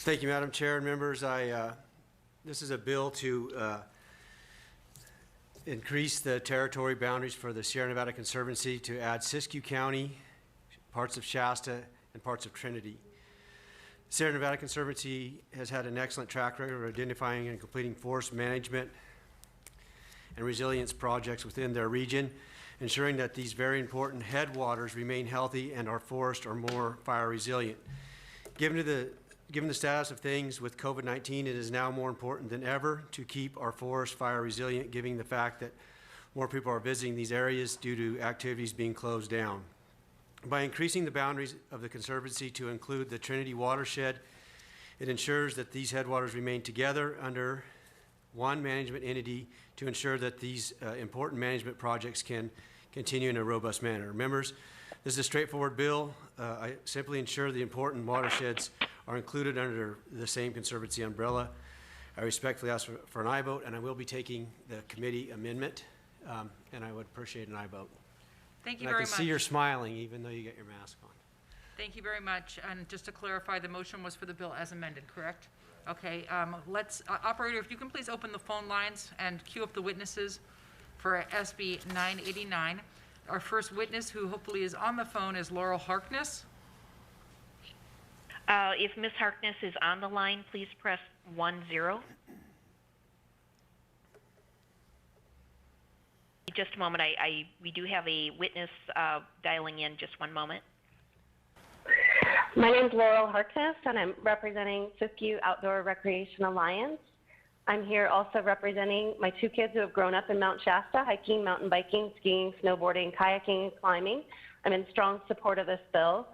Thank you, Madam Chair and members. This is a bill to increase the territory boundaries for the Sierra Nevada Conservancy to add Siskiyou County, parts of Shasta, and parts of Trinity. Sierra Nevada Conservancy has had an excellent track record of identifying and completing forest management and resilience projects within their region, ensuring that these very important headwaters remain healthy and our forests are more fire resilient. Given the status of things with COVID-19, it is now more important than ever to keep our forests fire resilient, given the fact that more people are visiting these areas due to activities being closed down. By increasing the boundaries of the Conservancy to include the Trinity watershed, it ensures that these headwaters remain together under one management entity to ensure that these important management projects can continue in a robust manner. Members, this is a straightforward bill. I simply ensure the important watersheds are included under the same Conservancy umbrella. I respectfully ask for an aye vote, and I will be taking the committee amendment, and I would appreciate an aye vote. Thank you very much. I can see you're smiling even though you got your mask on. Thank you very much. And just to clarify, the motion was for the bill as amended, correct? Okay, operator, if you can please open the phone lines and queue up the witnesses for SB 989. Our first witness, who hopefully is on the phone, is Laurel Harkness. If Ms. Harkness is on the line, please press 10. Just a moment. We do have a witness dialing in. Just one moment. My name is Laurel Harkness, and I'm representing Siskiyou Outdoor Recreation Alliance. I'm here also representing my two kids who have grown up in Mount Shasta, hiking, mountain biking, skiing, snowboarding, kayaking, and climbing. I'm in strong support of this bill.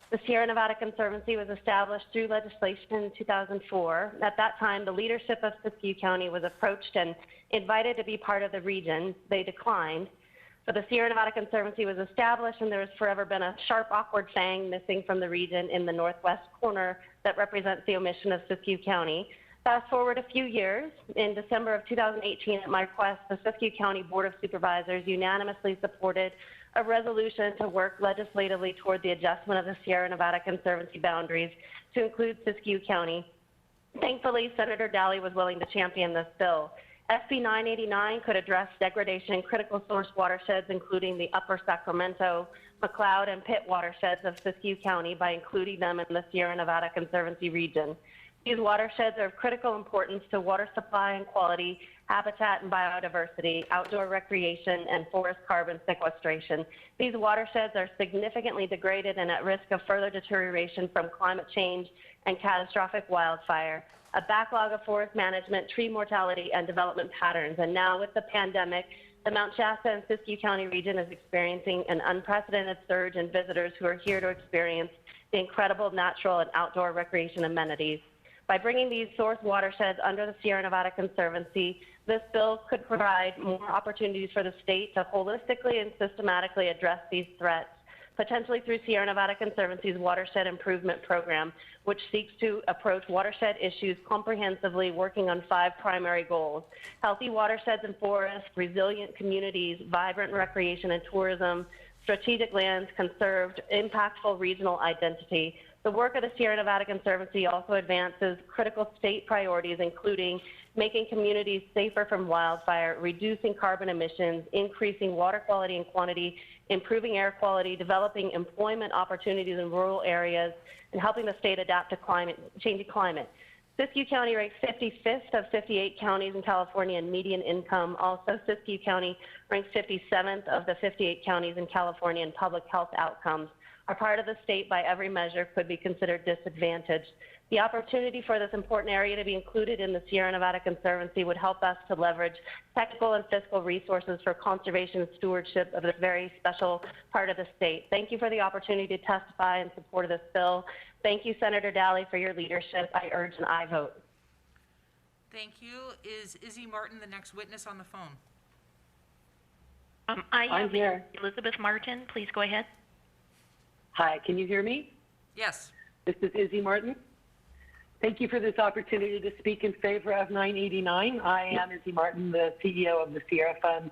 The Sierra Nevada Conservancy was established through legislation in 2004. At that time, the leadership of Siskiyou County was approached and invited to be part of the region. They declined. So the Sierra Nevada Conservancy was established, and there has forever been a sharp, awkward fang missing from the region in the northwest corner that represents the omission of Siskiyou County. Fast forward a few years, in December of 2018, at my request, the Siskiyou County Board of Supervisors unanimously supported a resolution to work legislatively toward the adjustment of the Sierra Nevada Conservancy boundaries to include Siskiyou County. Thankfully, Senator Dahle was willing to champion this bill. SB 989 could address degradation in critical source watersheds, including the Upper Sacramento, McLeod, and Pitt watersheds of Siskiyou County by including them in the Sierra Nevada Conservancy region. These watersheds are of critical importance to water supply and quality, habitat and biodiversity, outdoor recreation, and forest carbon sequestration. These watersheds are significantly degraded and at risk of further deterioration from climate change and catastrophic wildfire, a backlog of forest management, tree mortality, and development patterns. And now with the pandemic, the Mount Shasta and Siskiyou County region is experiencing an unprecedented surge in visitors who are here to experience the incredible natural and outdoor recreation amenities. By bringing these source watersheds under the Sierra Nevada Conservancy, this bill could provide more opportunities for the state to holistically and systematically address these threats, potentially through Sierra Nevada Conservancy's Watershed Improvement Program, which seeks to approach watershed issues comprehensively, working on 5 primary goals: healthy watersheds and forests, resilient communities, vibrant recreation and tourism, strategic lands conserved, impactful regional identity. The work of the Sierra Nevada Conservancy also advances critical state priorities, including making communities safer from wildfire, reducing carbon emissions, increasing water quality and quantity, improving air quality, developing employment opportunities in rural areas, and helping the state adapt to changing climate. Siskiyou County ranks 55th of 58 counties in California in median income. Also, Siskiyou County ranks 57th of the 58 counties in California in public health outcomes. Our part of the state, by every measure, could be considered disadvantaged. The opportunity for this important area to be included in the Sierra Nevada Conservancy would help us to leverage technical and fiscal resources for conservation and stewardship of this very special part of the state. Thank you for the opportunity to testify in support of this bill. Thank you, Senator Dahle, for your leadership. I urge an aye vote. Thank you. Is Izzy Martin the next witness on the phone? I'm here. Elizabeth Martin, please go ahead. Hi, can you hear me? Yes. This is Izzy Martin. Thank you for this opportunity to speak in favor of 989. I am Izzy Martin, the CEO of the Sierra Fund.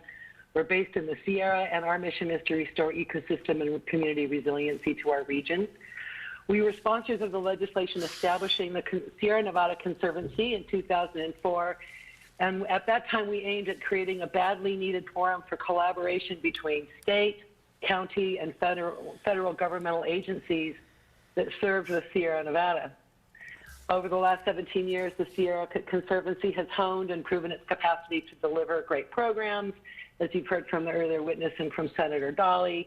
We're based in the Sierra, and our mission is to restore ecosystem and community resiliency to our region. We were sponsors of the legislation establishing the Sierra Nevada Conservancy in 2004, and at that time we aimed at creating a badly needed forum for collaboration between state, county, and federal governmental agencies that serve the Sierra Nevada. Over the last 17 years, the Sierra Conservancy has honed and proven its capacity to deliver great programs, as you've heard from the earlier witness and from Senator Dahle.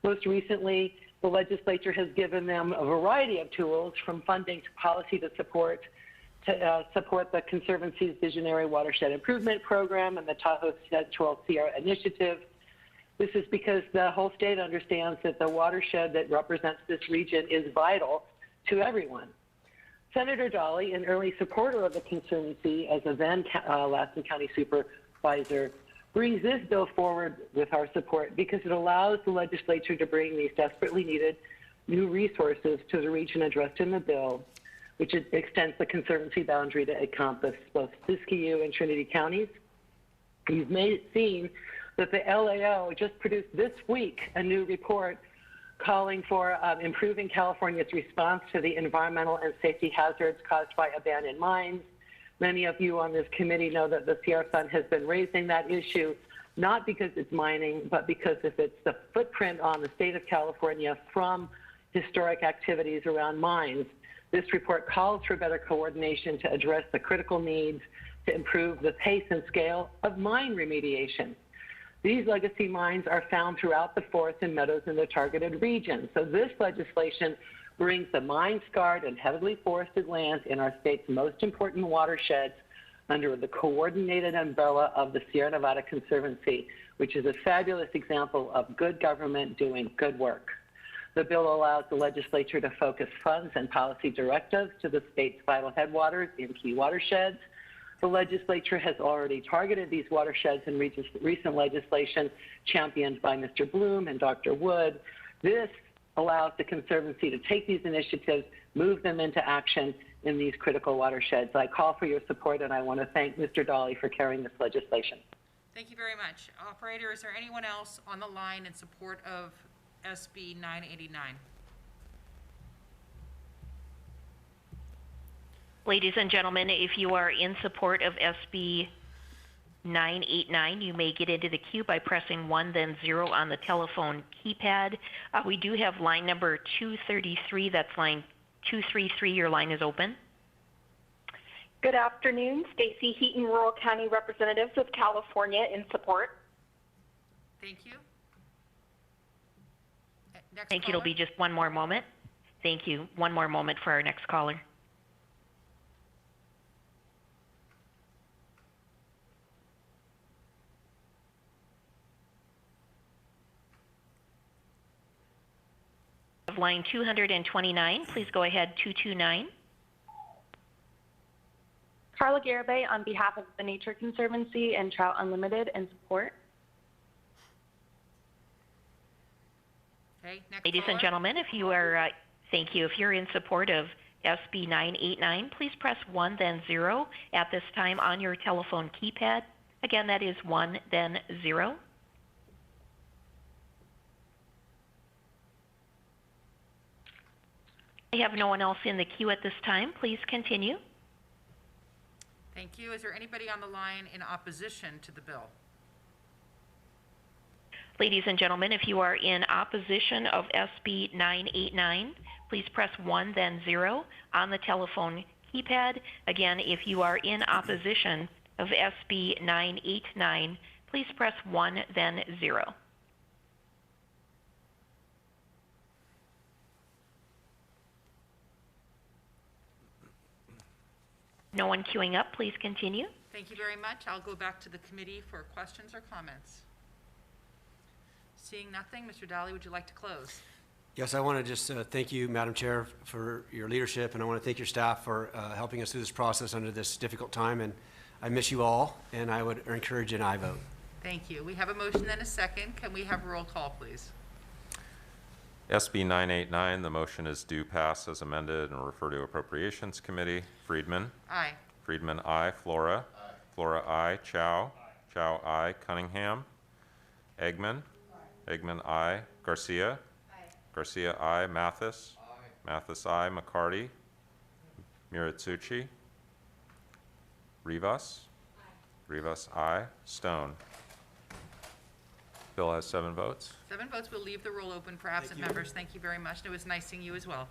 Most recently, the legislature has given them a variety of tools, from funding to policy to support the Conservancy's visionary watershed improvement program and the Tahoe Central Sierra Initiative. This is because the whole state understands that the watershed that represents this region is vital to everyone. Senator Dahle, an early supporter of the Conservancy as a then Laskin County Supervisor, brings this bill forward with our support because it allows the legislature to bring these desperately needed new resources to the region addressed in the bill, which extends the Conservancy boundary to encompass both Siskiyou and Trinity counties. You've made it seem that the LAO just produced this week a new report calling for improving California's response to the environmental and safety hazards caused by abandoned mines. Many of you on this committee know that the Sierra Fund has been raising that issue, not because it's mining, but because if it's the footprint on the state of California from historic activities around mines. This report calls for better coordination to address the critical needs to improve the pace and scale of mine remediation. These legacy mines are found throughout the forests and meadows in the targeted region. So this legislation brings the mine-scarred and heavily forested lands in our state's most important watersheds under the coordinated umbrella of the Sierra Nevada Conservancy, which is a fabulous example of good government doing good work. The bill allows the legislature to focus funds and policy directives to the state's vital headwaters in key watersheds. The legislature has already targeted these watersheds in recent legislation championed by Mr. Bloom and Dr. Wood. This allows the Conservancy to take these initiatives, move them into action in these critical watersheds. I call for your support, and I want to thank Mr. Dahle for carrying this legislation. Thank you very much. Operator, is there anyone else on the line in support of SB 989? Ladies and gentlemen, if you are in support of SB 989, you may get into the queue by pressing 1, then 0 on the telephone keypad. We do have line number 233. That's line 233. Your line is open. Good afternoon. Stacy Heaton, Rural County Representatives of California, in support. Thank you. Next Thank you. caller. It'll be just one more moment. Thank you. One more moment for our next caller. Line 229, please go ahead, 229. Carla Garibay on behalf of the Nature Conservancy and Trout Unlimited, in support. Okay, next Ladies caller. and gentlemen, if you are, thank you. If you're in support of SB 989, please press 1, then 0 at this time on your telephone keypad. Again, that is 1, then 0. I have no one else in the queue at this time. Please continue. Thank you. Is there anybody on the line in opposition to the bill? Ladies and gentlemen, if you are in opposition of SB 989, please press 1, then 0 on the telephone keypad. Again, if you are in opposition of SB 989, please press 1, then 0. No one queuing up. Please continue. Thank you very much. I'll go back to the committee for questions or comments. Seeing nothing, Mr. Dahle, would you like to close? Yes, I want to just thank you, Madam Chair, for your leadership, and I want to thank your staff for helping us through this process under this difficult time, and I miss you all, and I would encourage an aye vote. Thank you. We have a motion and a second. Can we have a roll call, please? SB 989, the motion is due pass as amended and refer to Appropriations Committee. Friedman? Aye. Friedman, aye. Flora? Aye. Flora, aye. Chow? Aye. Chow, aye. Cunningham? Eggman? Aye. Eggman, aye. Garcia? Aye. Garcia, aye. Mathis? Aye. Mathis, aye. McCarty? Miritsuchi? Rivas? Rivas, aye. Stone? Bill has 7 votes. 7 votes. We'll leave the roll open for absent members. Thank you very much. And it was nice seeing you as well.